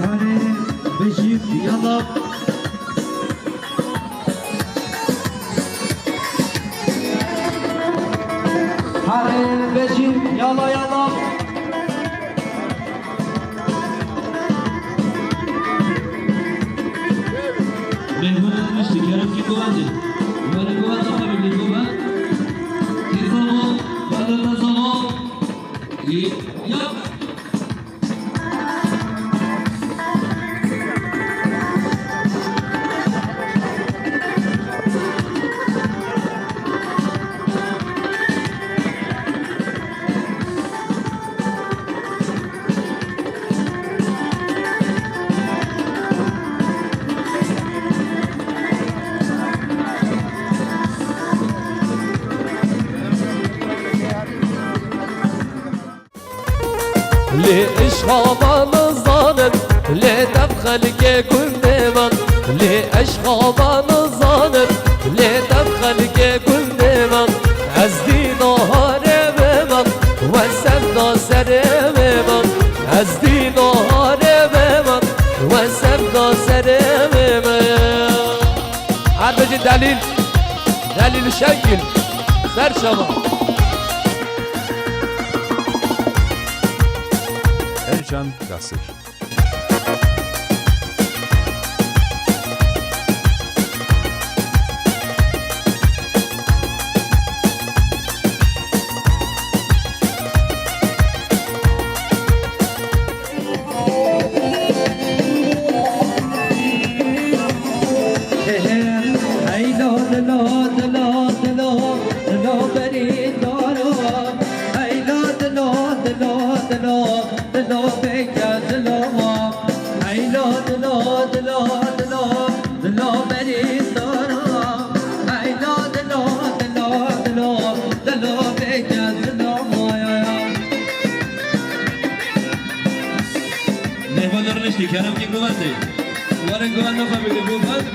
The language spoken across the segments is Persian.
هاري بجيب يلا هاري بجيب يلا يلا مهمون مشتی کرم کی گوانده ولی گوانده حبیبی گوان کیزامو بدل نزامو یا لإشخاص الظالم لتبخلك كل من لإشخاص الظالم لتبخلك كل من أزدي نهار بمن وسمنا سر بمن أزدي نهار بمن وسمنا سر بمن هذا دليل دليل شكل سر شباب Ercan Kasır. نشتی کرم کی گوانده ولی گوانده حبیبی گوان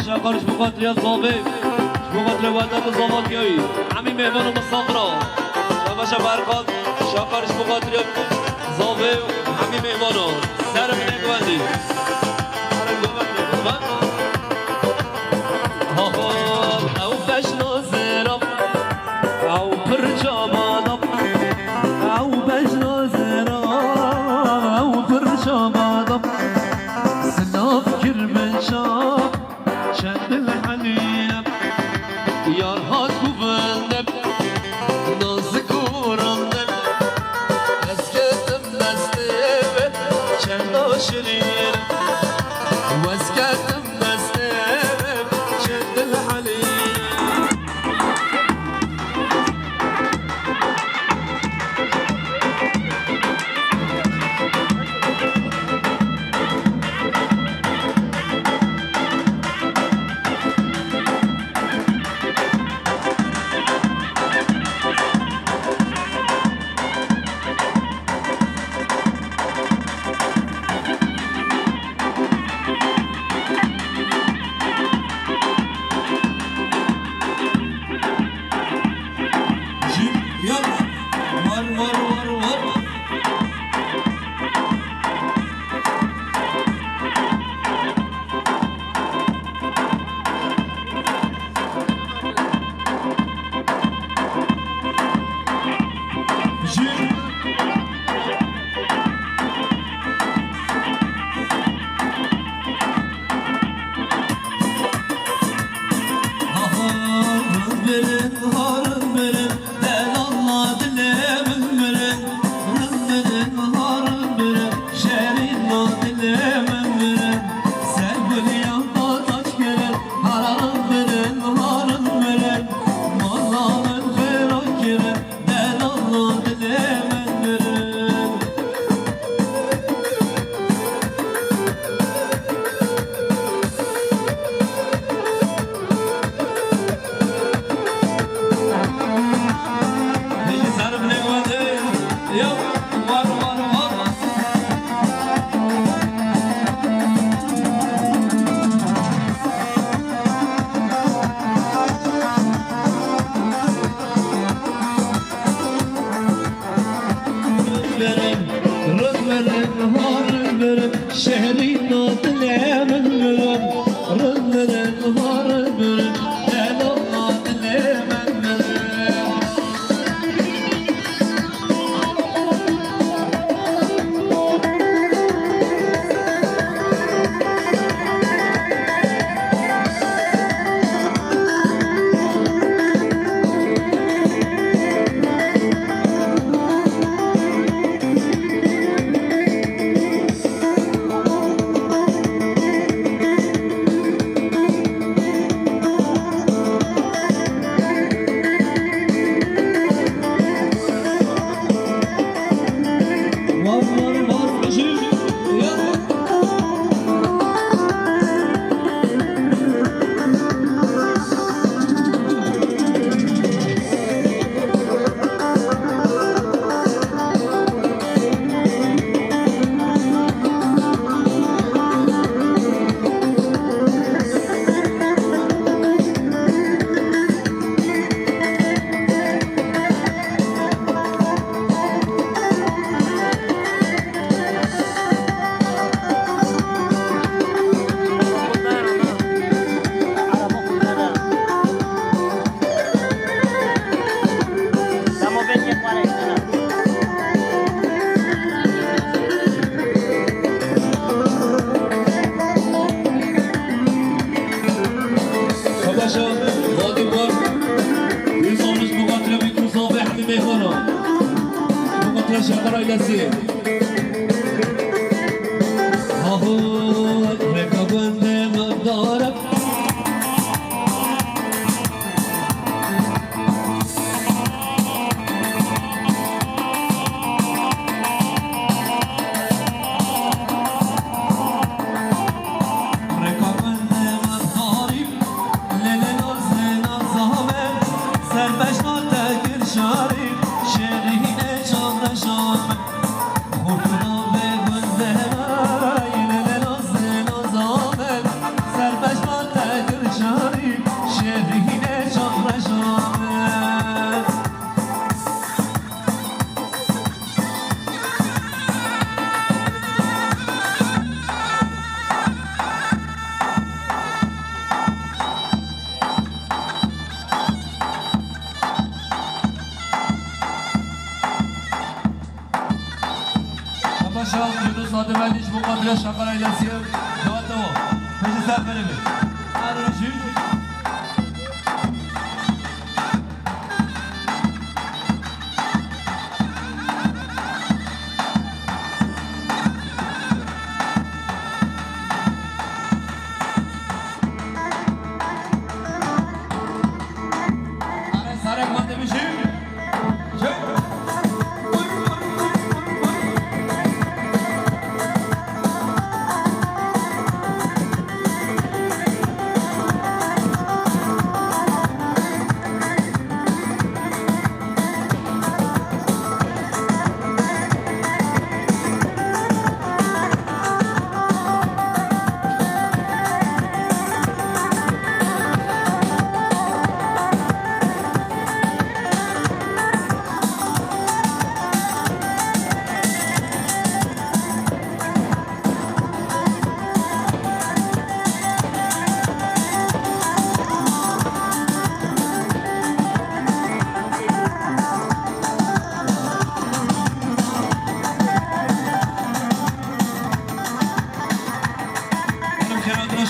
شاکرش بخاطر یا زابه بخاطر وطن زاماتیایی همین مهمان و مسافرا شباشا برکات شاکرش بخاطر یا زابه همین مهمانو سرم نگوندی سرم گوندی او بشنازرم او پرچامانم او بشنازرم او پرچامانم سلاف کرمن شام شد الحليم يا رهات كوفندم نازك ورندم اسكتم نستيب شد شرير واسكتم نستيب شد الحليم ایلسی آهو رکا گنده من دارم Paşam Yunus Adıverdiş Mukadele Şakar Ailesi Doğatta o Peşisel Benemi Arıcı Sarık Mandemişim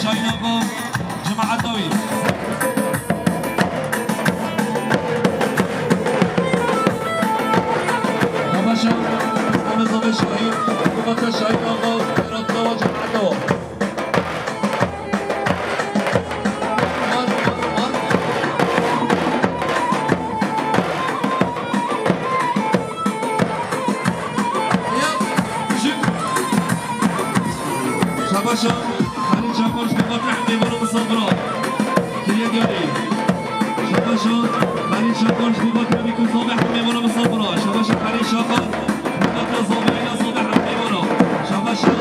شاهين أبو جماعة الدوي أباشا أنا زوجي شاهين وقت شاهين أبو رد وجماعة الدوي شباشا شاكرش بقطع حمي بنو مصبرا كريا جاري شباشا خليل شاكرش بقطع بيكون صابح حمي بنو مصبرا شباشا خليل شاكر بقطع صابح إلى صابح حمي بنو شباشا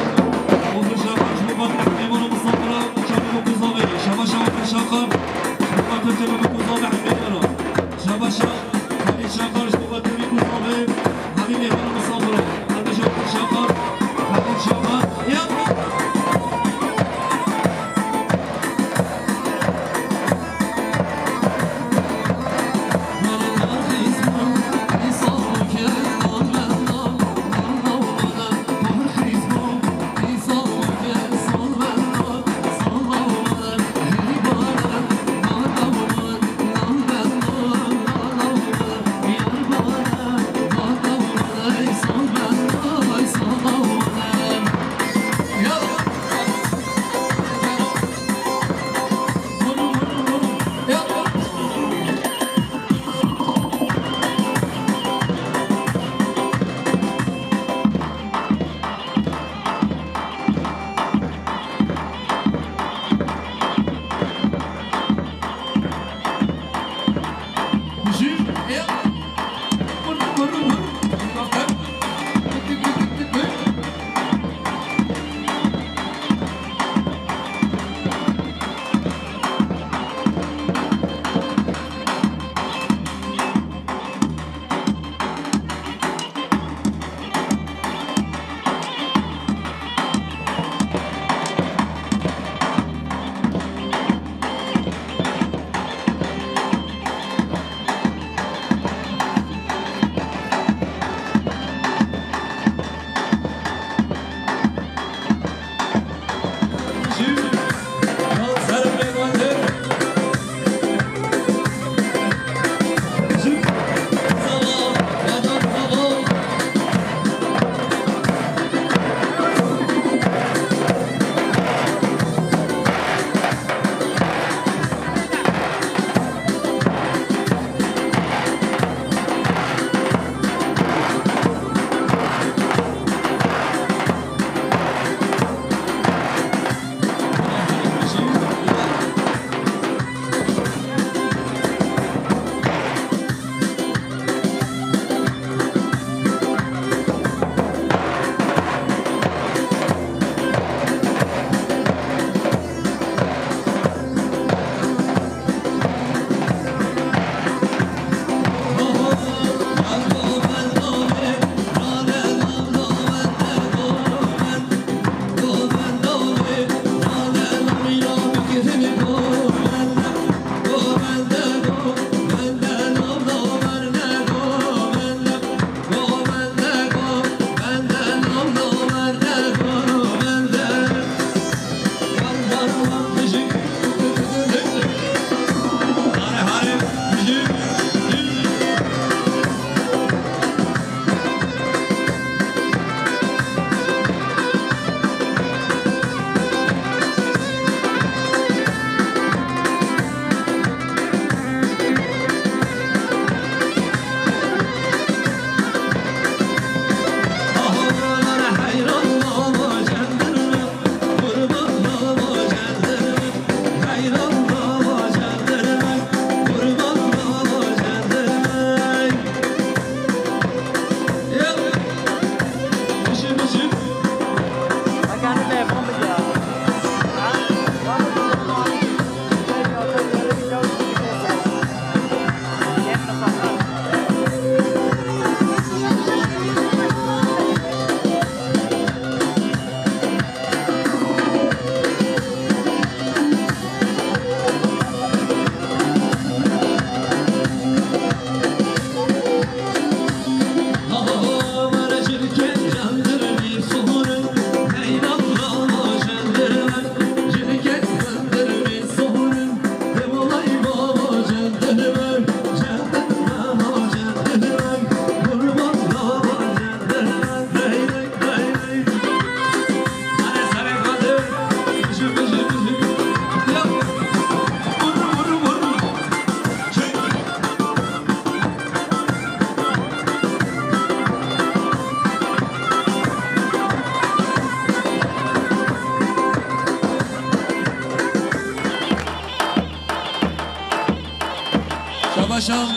شباشم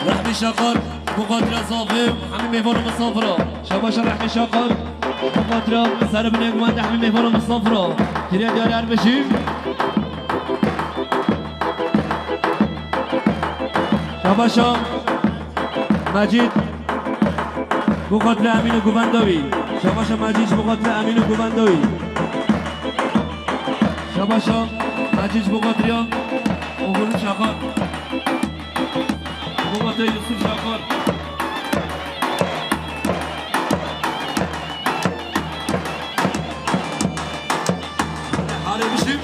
رحمي شاقر مقاتل صافي حمي مهبان مصافرة شباشم رحمي شاقر مقاتل سر بنيك مهد حمي مهبان مصافرة كريا دياري عربشيم شباشم مجید مقاتل امین گوبندوی شباشم مجید مقاتل امین گوبندوی شباشم مجید مقاتلیان اوغلو شاقر مقاتل یوسف شاقر حاله بشیم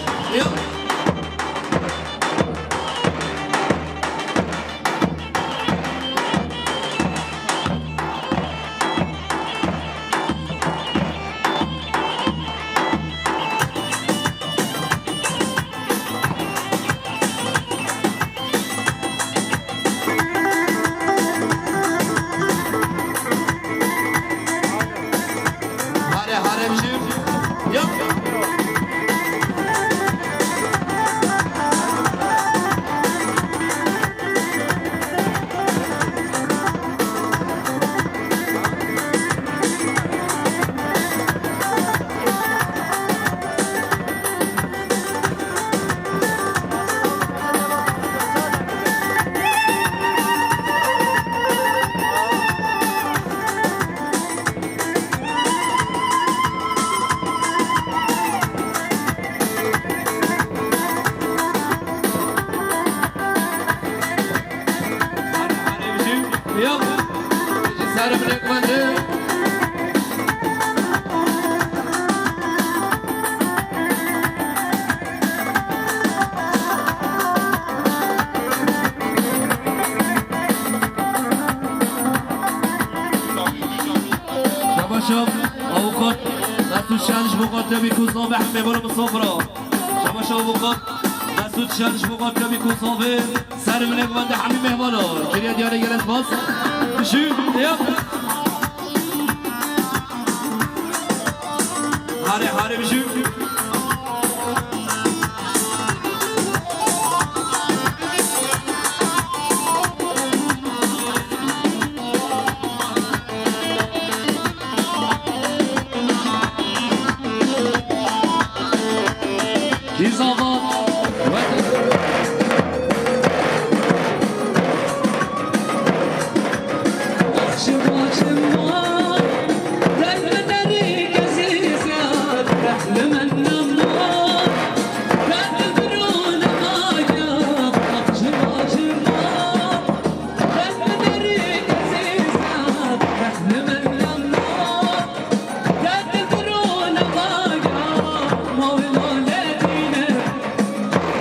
اوقات مسعود شنش مقاتل میکوساوه همه برو مسافرا شباش اوقات مسعود شنش مقاتل میکوساوه سر من بنده همه مهمانا کریا دیاره گرد باز بشیم دیاب هاره بشیم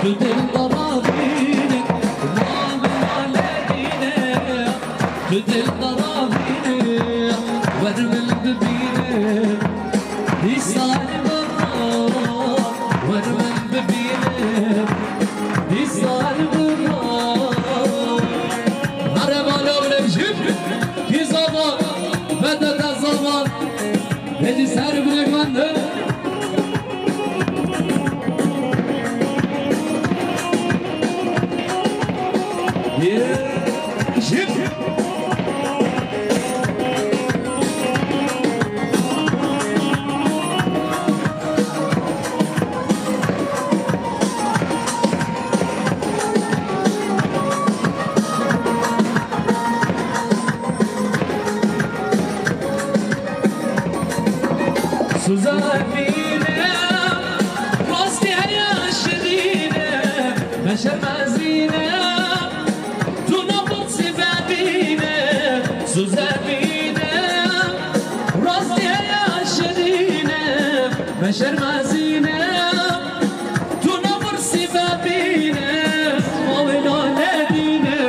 تو دل ضرابينك ما بالولدينك تو دل ضرابينك ورمل ببينك يسار بالروح ورمل ببينك يسار بالروح هرب على ولبجيب كي زمان بدأت الزمان هدي سار بلغمانده سوزانينه راستي هيا شديده بشر مزينه تو نبض سبابينه سوزانينه راستي هيا شديده بشر مزينه تو نبض سبابينه ما ولادينه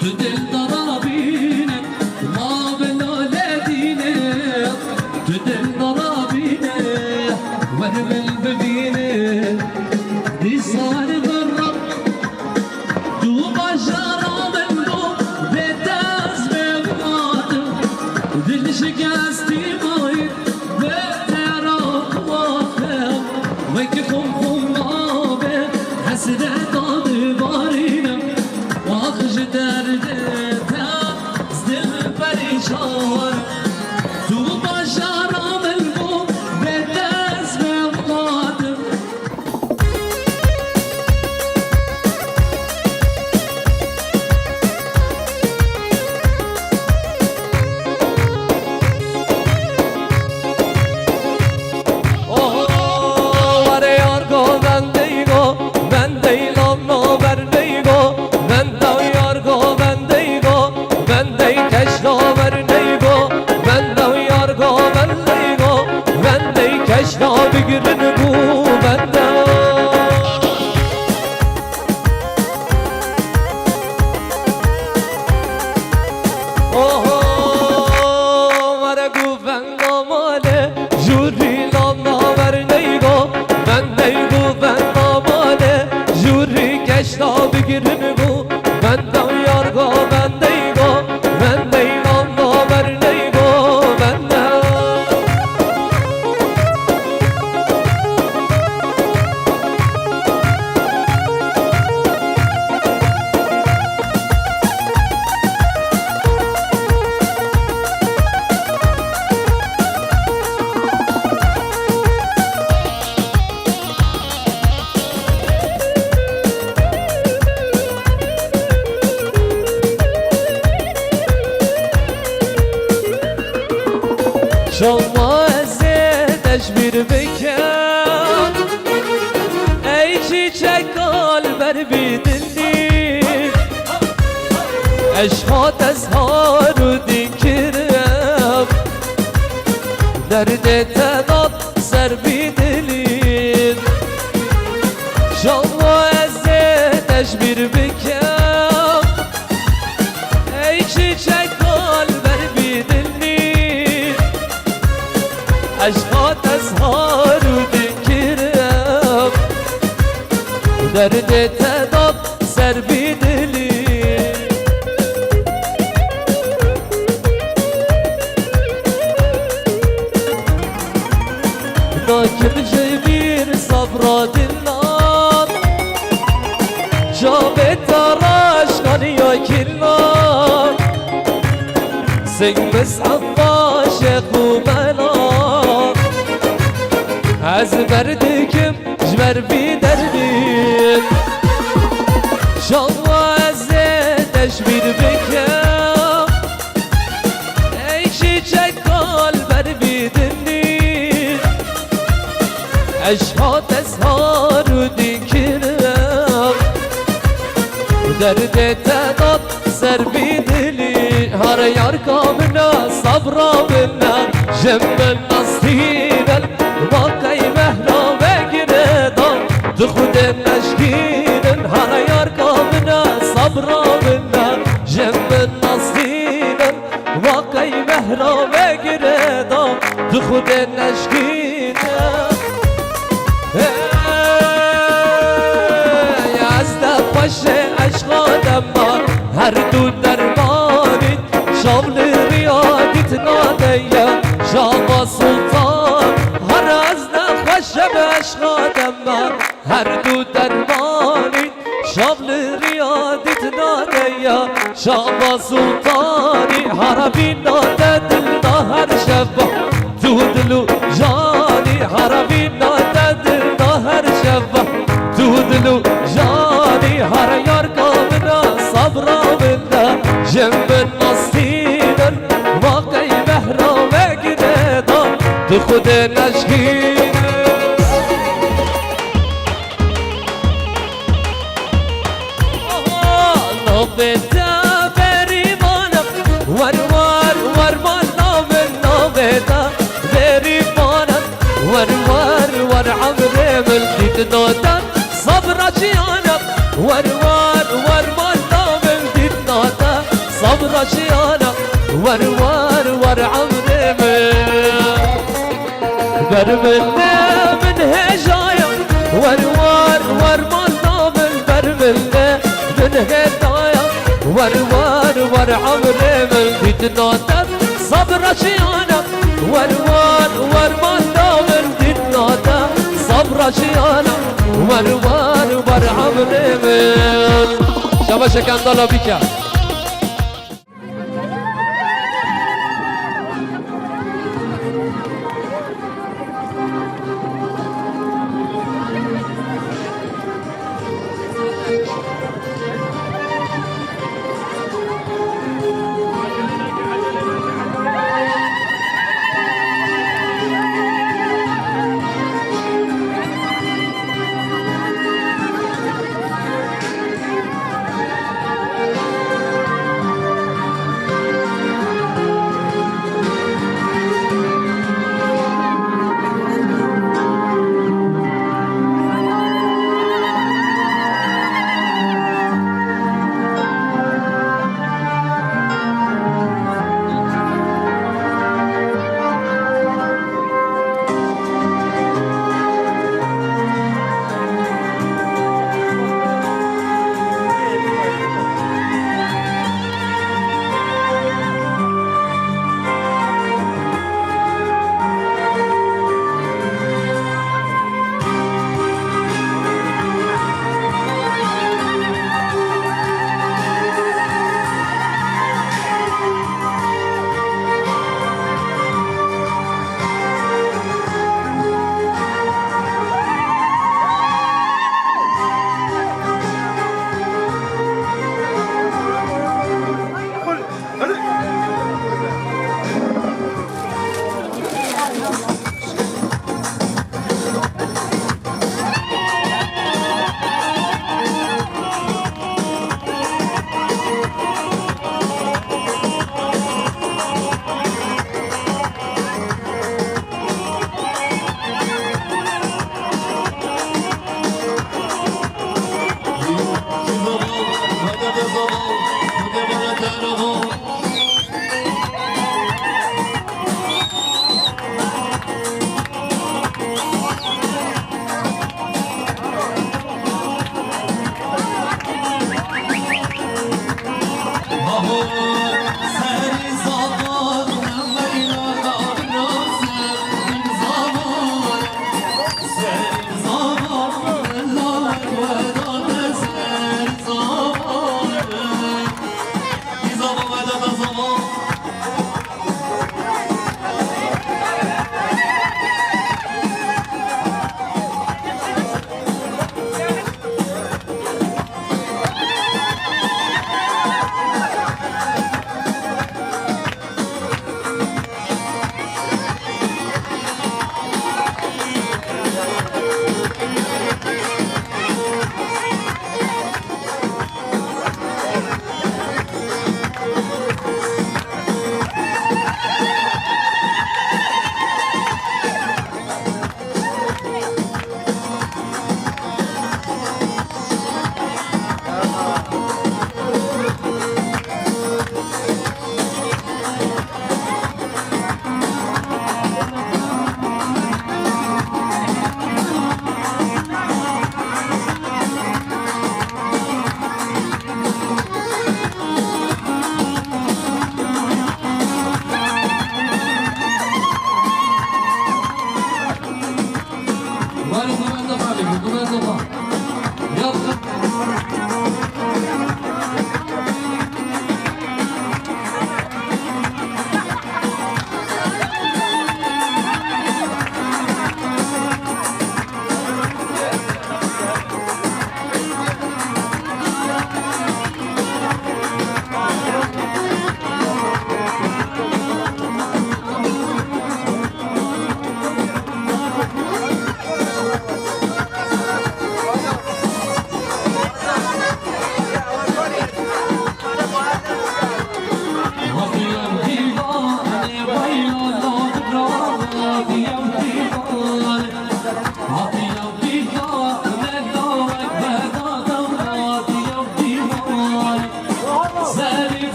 تو دل ضرابينه ما ولادينه تو دل ورمل ببينه دي صار بالرب تو بشارة منه بتاز بمقاطع دل شقاستي مايد بتعرف واقع ويككم خمابه حسنة ضاربارينا واخش دردتا زدل فريشان تو بشارة منه Keşna bigirin bu bende Oho vare guvenda male Juri lana verneygo Bende guvenda male Juri keşna bigirin bu Bende yargo bendeygo Bende lana verneygo Bende Şalma ezzedeş bir bekan Ey çiçek kalber bidildi Eşhat ezharu dinkirem Derde tedat ser bidilin Şalma ezzedeş bir bekan Ey çiçek kalber bidildi عشقات أزهار وذكرك درد تضب سر بدلي ناكر جبير صبرا دلان جابت تراش يا كلان سنمس عطاش وملان از بردكم جبر بي دربين شالله عزتش bir بكم ey çiçek kalber bidinli eşhat ezharu dinkirem derde tedat ser bidili har yar kamına sabra minna jemmen nasibel باقي مهلا بگردم تو خود نشكين هلا يركبنا صبرا منا جنب النصين واقعي مهرا وقريدا تخد نشكين يزده خوش عشقا دما هر دو درمانی شامل ریادیت نادیا شاما سلطان هر ازده خوش عشقا دما هر دو درمانی شامل ریادیت نادیا شاما سلطانی حربی ناده دلنا هر شبا تو دلو جانی حربی ناده دلنا هر شبا تو دلو جانی هر یار کامنا صبرا منا جنب النصين واقعي مهرا وقريدا تخد نشكين نوبتا بريمانا ورمان نوبتا بريمانا ور عمري ملكت نوتا صبرا شيانا ورمان نوبتا نوتا صبرا شيانا ور عمري برملنا من هجايا ور نوبل برملنا من هدايا ور عمري ملكت نوتا صبرا شيانا ور نوبل نوتا صبرا شيانا ور عمري شبا شكان ضلا بيكا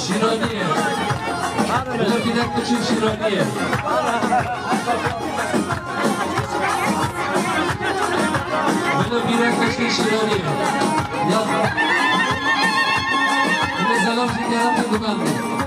شیرانیه بلا بیدک بچین شیرانیه بلا بیدک بچین شیرانیه یا بلا سلام شکرم بگمانده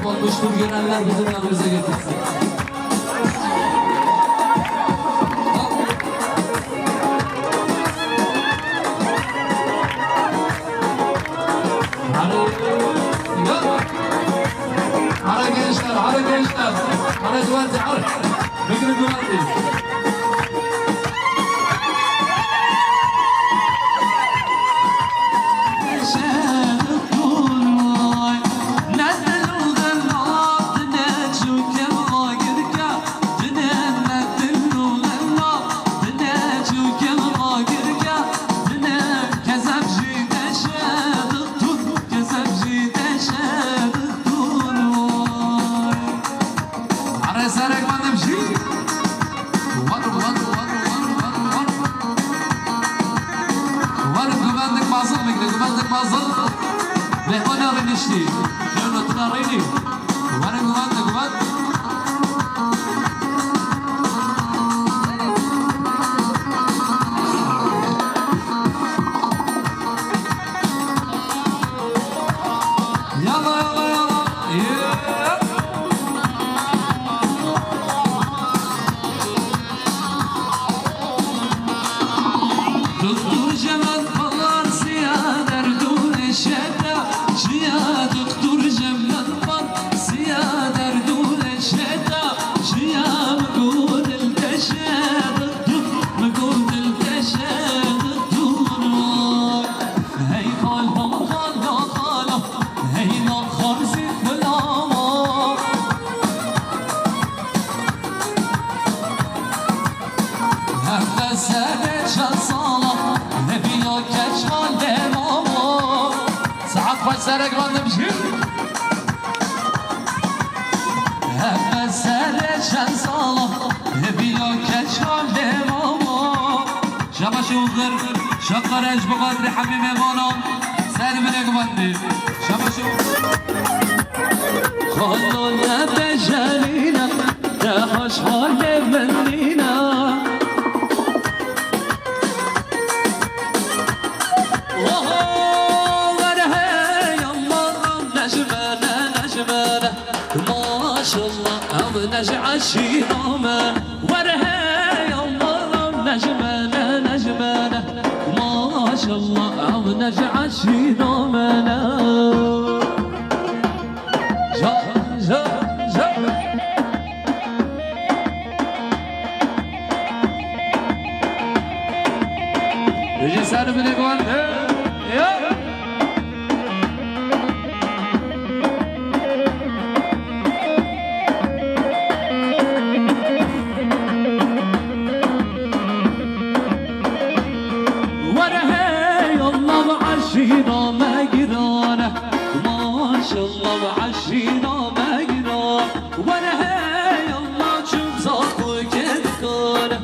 Konuştuğum genel'ler bizim yanımıza getirsin. Hara gençler, hara gençler. Hara güvence, hara. Bekir güvence. سرك ما نمشي هم سرشن صالح بیا کشال ماما شما شوغر شقرش بقدر حبيب مانام سر من اقبضني شما شوغر خلونا بجالينا تحش حال منينا نجع الشيرامة ورها يا الله نجمانة نجمانة ما شاء الله عم نجع الشيرامة جا جا جا بيجي سر بنقوان يا عشينا ما قرانا ما شاء الله وعشينا ما قرانا وانا هاي الله شوف زاخوك ذكانا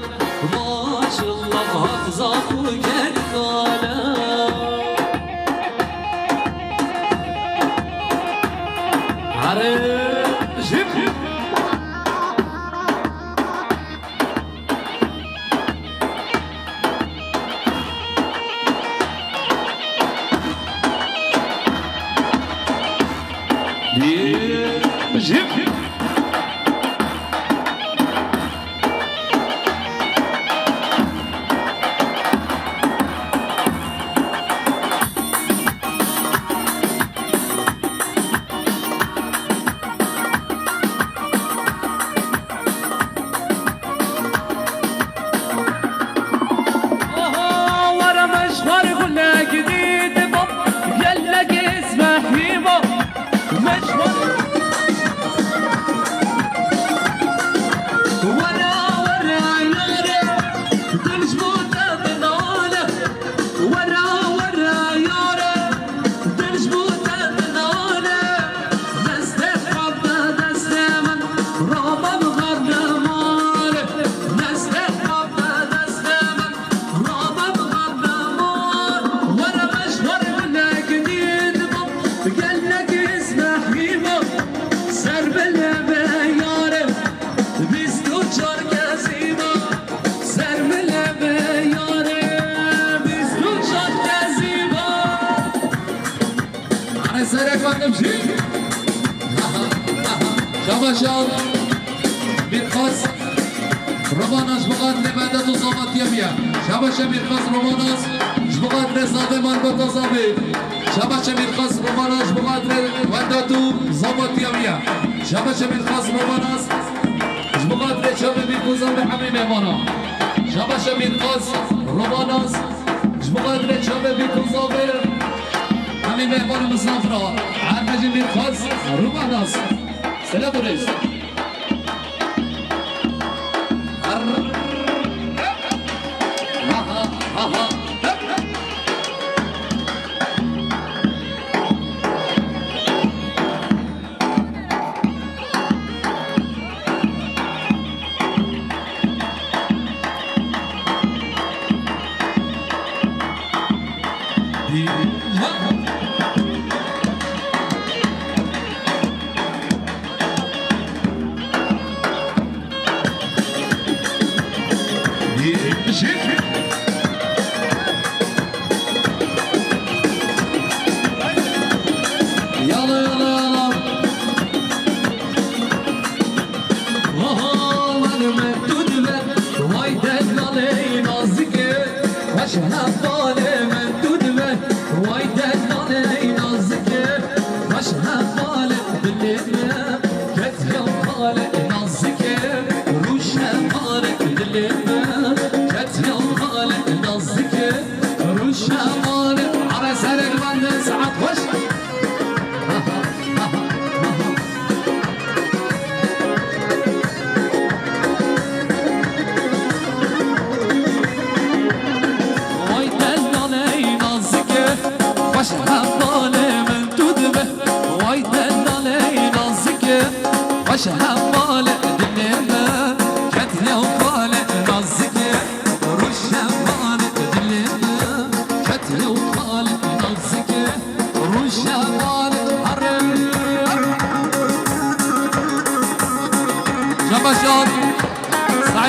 ما شاء الله زاخوك ذكانا عرب جيب جيب ورا مشوار قلنا جديد بط يلا اسمه هيبو مشوار شباشان بيرخص روماناش بقات لبعدة وصامت يميا شباشا بيرخص روماناش بقات لصابي مربطة صابي شباشا بيرخص روماناش بقات لبعدة وصامت يميا شباشا بيرخص روماناش بقات لشابي بيكو صابي حمي ميمانا شباشا بيرخص روماناش بقات لشابي بيكو صابي حمي ميمانا مسافرة عرمجي بيرخص روماناش سلام رئيس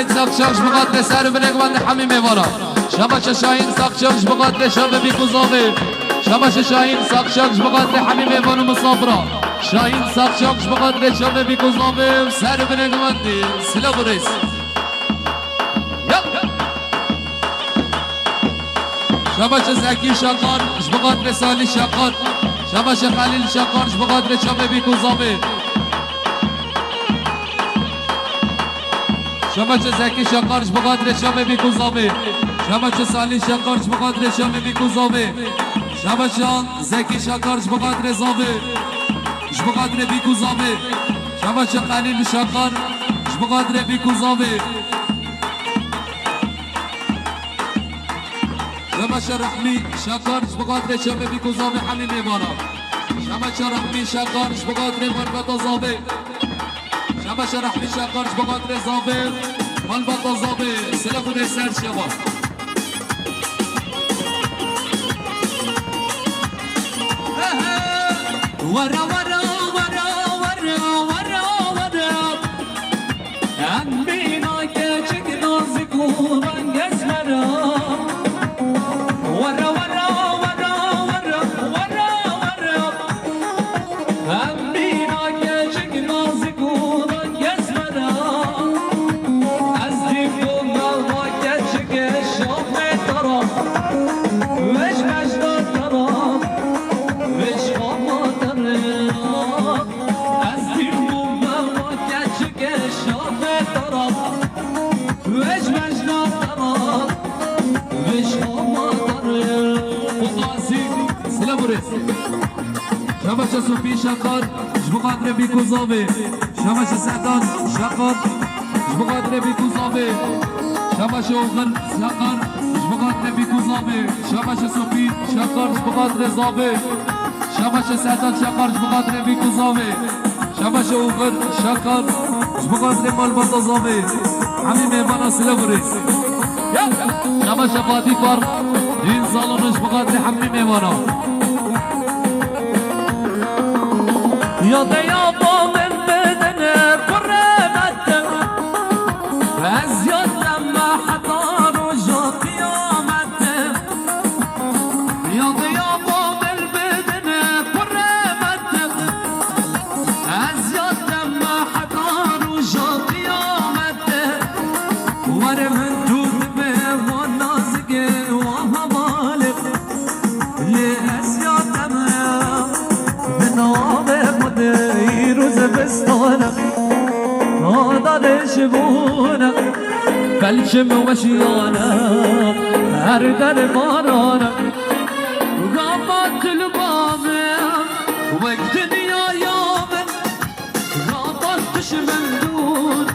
سعيد ساقشاقش بقاتل سر بنقوان حمي ميوانا شباش شاهين ساقشاقش بقاتل شاب بيكو زاوي شباش شاهين ساقشاقش بقاتل حمي ميوانا مصابرة شاهين ساقشاقش بقاتل شاب بيكو زاوي سر بنقوان سلام رئيس شباش زكي شاقار بقاتل سالي شاقار شباش خليل شاقار بقاتل شاب بيكو زاوي شباش زكي شاقارش بقدر شام بيكو زامي شبش سالی شکارش بقدر شامی بیکوزاوی شبشان زکی شکارش بقدر زاوی بقدر بیکوزاوی شبش قلیل شکار بقدر بیکوزاوی شبش رحمی شکارش بقدر شامی بیکوزاوی حمی میبانا شبش رحمی شکارش بقدر مربط زاوی شبش رحمی شکارش بقدر زاوی مربط زاوی سلام سر شبا ورا ورا ورا ورا ورا ورا أمينا كأشك نازك ومن يسمرا ورا ورا ورا ورا ورا ورا أمينا كأشك نازك ومن يسمرا أزدي فوق ما كأشك الشوق ترى وش مجنون ترى وش ماما شبش صوفی شکار جبقدر بیکوزاوی شبش سعدان شکار جبقدر بیکوزاوی شبش اوغل شکار جبقدر بیکوزاوی شبش صوفی شکار جبقدر زاوی شبش سعدان شکار جبقدر بیکوزاوی شبش اوغل شکار جبقدر مالبات زاوی همین میبانا سلوریس شبش فاتی کار این سالونش بقدر همین میبانا يا ضيافة من بدن قربت أزيد لما حضر وجه قيامت يا ضيافة من بدن قربت أزيد لما حضر وجه قيامت ورمن دود به والنازق وهمالك لأزيد لما بنابه روز بستانم نادر شبونم بلشم وشیانم هر در بارانم غابت البامم وقت دنیایامم غابت دشمن دون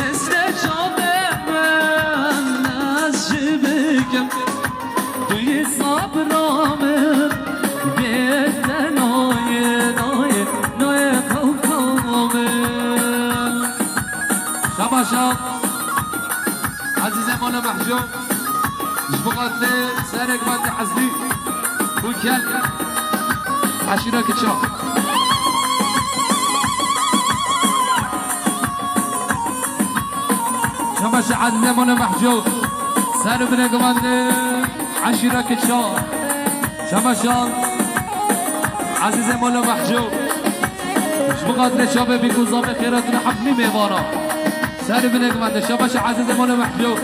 استجاب من از شبکم توی صبرامم بیت نایه شباشا عزیز مولا محجوب جبقات سرق بند حزبي وكل عشيرة كتشا شباشا عزيز مولا محجوب سرق بند عشيرة كتشا شباشا عزيز مولا محجوب جبقات شابه بيكوزام خيرات حبني ميبارا سر بنك ماده شباش عزيز مولا محجوب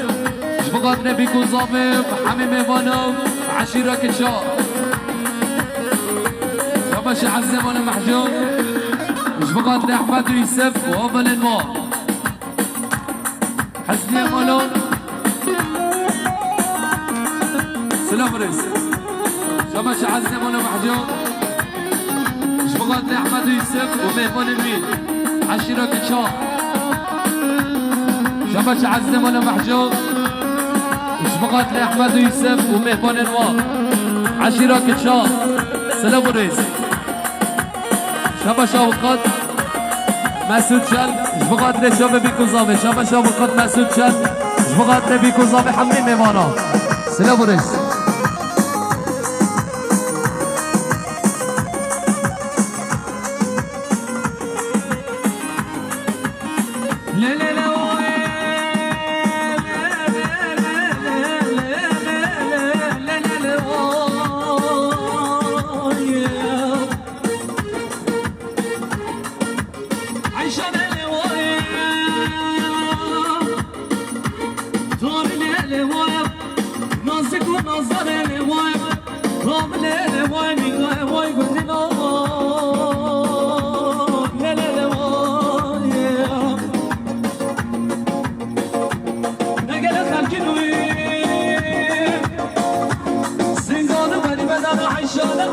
جبقات نبيكو ظابم حمي ميبانو عشيرة كتشا شباش عزيز مولا محجوب جبقات احمد يوسف وابل النوار حسني مولون سلام ريس شباش عزيز مولا محجوب جبقات احمد يوسف وميبان المين عشيرة كتشا شباش عزيز مولا محجوب شبقات لأحمد يوسف ومهبان انوار عشيرة كتشا سلام ريس شباش اوقات مسعود شل شبقات لشاب بيكوزامي شباش اوقات مسعود شل شبقات لبيكوزامي حمي مهبانا سلام ريس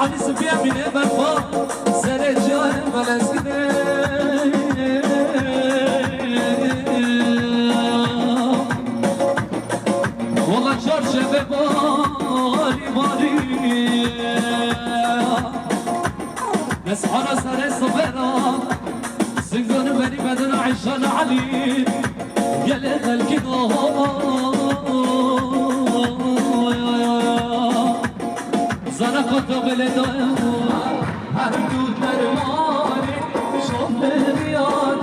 علي سبيع من بفا سر جان بلسكده والله چارشنبه باری باری نسحنا سر صبرا زنزان بني بدن عشان علي قال خلقي زنقت بلدان هر دود مرماني شوف بيار